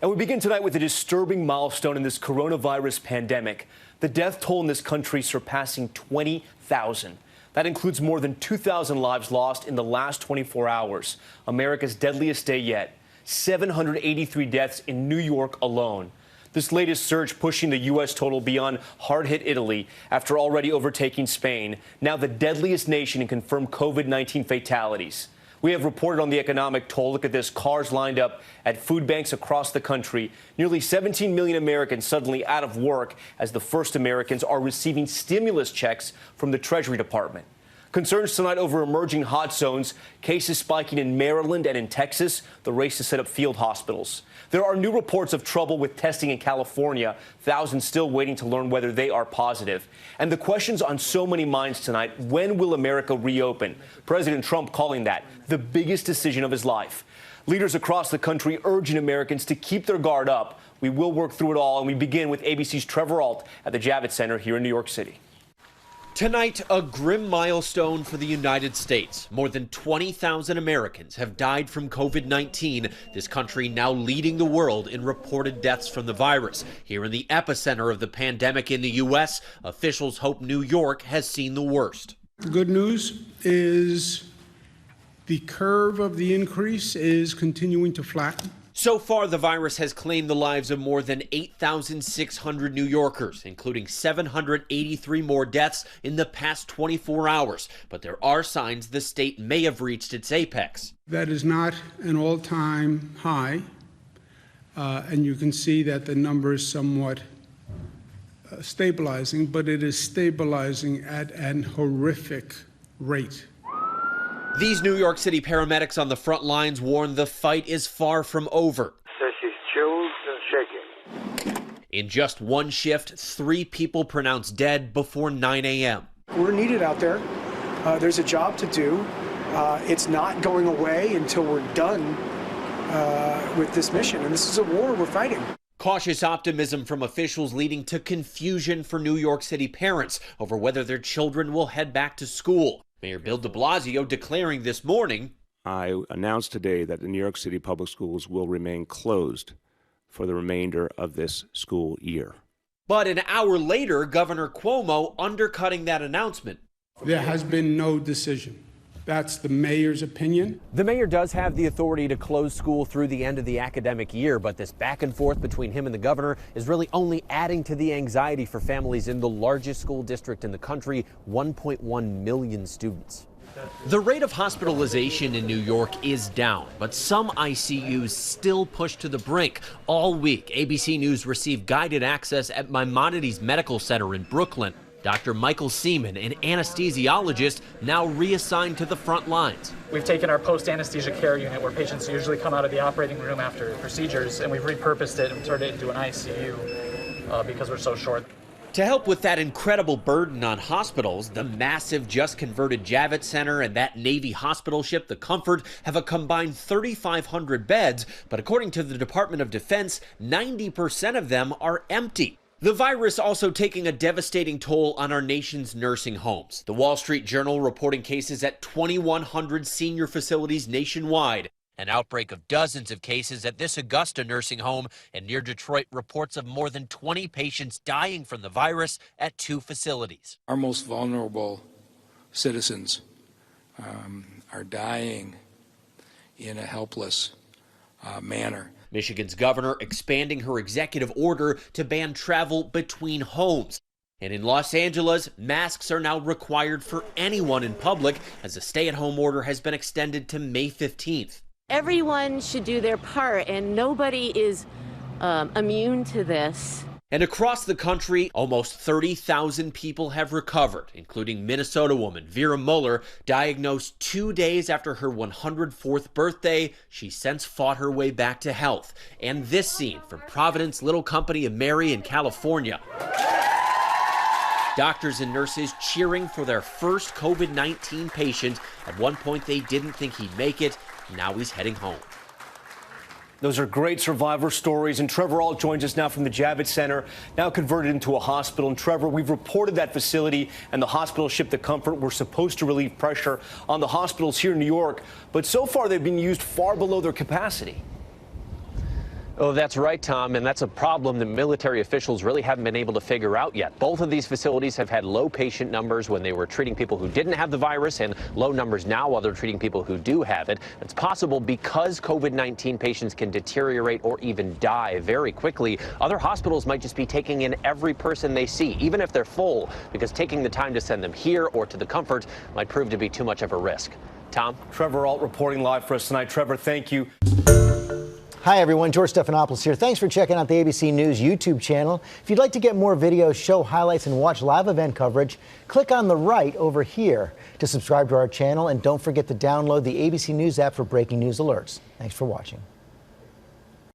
And we begin tonight with a disturbing milestone in this coronavirus pandemic. The death toll in this country surpassing 20,000. That includes more than 2,000 lives lost in the last 24 hours. America's deadliest day yet. 783 deaths in New York alone. This latest surge pushing the U.S. total beyond hard-hit Italy after already overtaking Spain, now the deadliest nation in confirmed COVID-19 fatalities. We have reported on the economic toll. Look at this. Cars lined up at food banks across the country. Nearly 17 million Americans suddenly out of work as the first Americans are receiving stimulus checks from the Treasury Department. Concerns tonight over emerging hot zones, cases spiking in Maryland and in Texas, the race to set up field hospitals. There are new reports of trouble with testing in California, thousands still waiting to learn whether they are positive. And the questions on so many minds tonight: when will America reopen? President Trump calling that the biggest decision of his life. Leaders across the country urging Americans to keep their guard up. We will work through it all, and we begin with ABC's Trevor Ault at the Javits Center here in New York City. Tonight, a grim milestone for the United States. More than 20,000 Americans have died from COVID-19, this country now leading the world in reported deaths from the virus. Here in the epicenter of the pandemic in the U.S., officials hope New York has seen the worst. The good news is the curve of the increase is continuing to flatten. So far, the virus has claimed the lives of more than 8,600 New Yorkers, including 783 more deaths in the past 24 hours. But there are signs the state may have reached its apex. That is not an all-time high, and you can see that the number is somewhat stabilizing, but it is stabilizing at an horrific rate. These New York City paramedics on the front lines warn the fight is far from over. Says she's chilled and shaking. In just one shift, 3 people pronounced dead before 9 a.m. We're needed out there. There's a job to do. It's not going away until we're done with this mission. And this is a war we're fighting. Cautious optimism from officials leading to confusion for New York City parents over whether their children will head back to school. Mayor Bill de Blasio declaring this morning, I announced today that the New York City public schools will remain closed for the remainder of this school year. But an hour later, Governor Cuomo undercutting that announcement. There has been no decision. That's the mayor's opinion. The mayor does have the authority to close school through the end of the academic year, but this back and forth between him and the governor is really only adding to the anxiety for families in the largest school district in the country, 1.1 million students. The rate of hospitalization in New York is down, but some ICUs still push to the brink. All week, ABC News received guided access at Maimonides Medical Center in Brooklyn. Dr. Michael Seaman, an anesthesiologist, now reassigned to the front lines. We've taken our post-anesthesia care unit, where patients usually come out of the operating room after procedures, and we've repurposed it and turned it into an ICU because we're so short. To help with that incredible burden on hospitals, the massive just converted Javits Center and that Navy hospital ship, the Comfort, have a combined 3,500 beds, but according to the Department of Defense, 90% of them are empty. The virus also taking a devastating toll on our nation's nursing homes. The Wall Street Journal reporting cases at 2,100 senior facilities nationwide. An outbreak of dozens of cases at this Augusta nursing home, and near Detroit reports of more than 20 patients dying from the virus at 2 facilities. Our most vulnerable citizens are dying in a helpless manner. Michigan's governor expanding her executive order to ban travel between homes. And in Los Angeles, masks are now required for anyone in public as a stay-at-home order has been extended to May 15th. Everyone should do their part, and nobody is immune to this. And across the country, almost 30,000 people have recovered, including Minnesota woman Vera Mueller, diagnosed 2 days after her 104th birthday. She since fought her way back to health. And this scene from Providence Little Company of Mary in California. Doctors and nurses cheering for their first COVID-19 patient. At one point, they didn't think he'd make it. Now he's heading home. Those are great survivor stories. And Trevor Ault joins us now from the Javits Center, now converted into a hospital. And Trevor, we've reported that facility and the hospital ship, the Comfort, were supposed to relieve pressure on the hospitals here in New York. But so far, they've been used far below their capacity. Oh, that's right, Tom, and that's a problem that military officials really haven't been able to figure out yet. Both of these facilities have had low patient numbers when they were treating people who didn't have the virus, and low numbers now while they're treating people who do have it. It's possible because COVID-19 patients can deteriorate or even die very quickly. Other hospitals might just be taking in every person they see, even if they're full, because taking the time to send them here or to the Comfort might prove to be too much of a risk. Tom? Trevor Alt reporting live for us tonight. Trevor, thank you. Hi, everyone. George Stephanopoulos here. Thanks for checking out the ABC News YouTube channel. If you'd like to get more videos, show highlights, and watch live event coverage, click on the right over here to subscribe to our channel. And don't forget to download the ABC News app for breaking news alerts. Thanks for watching.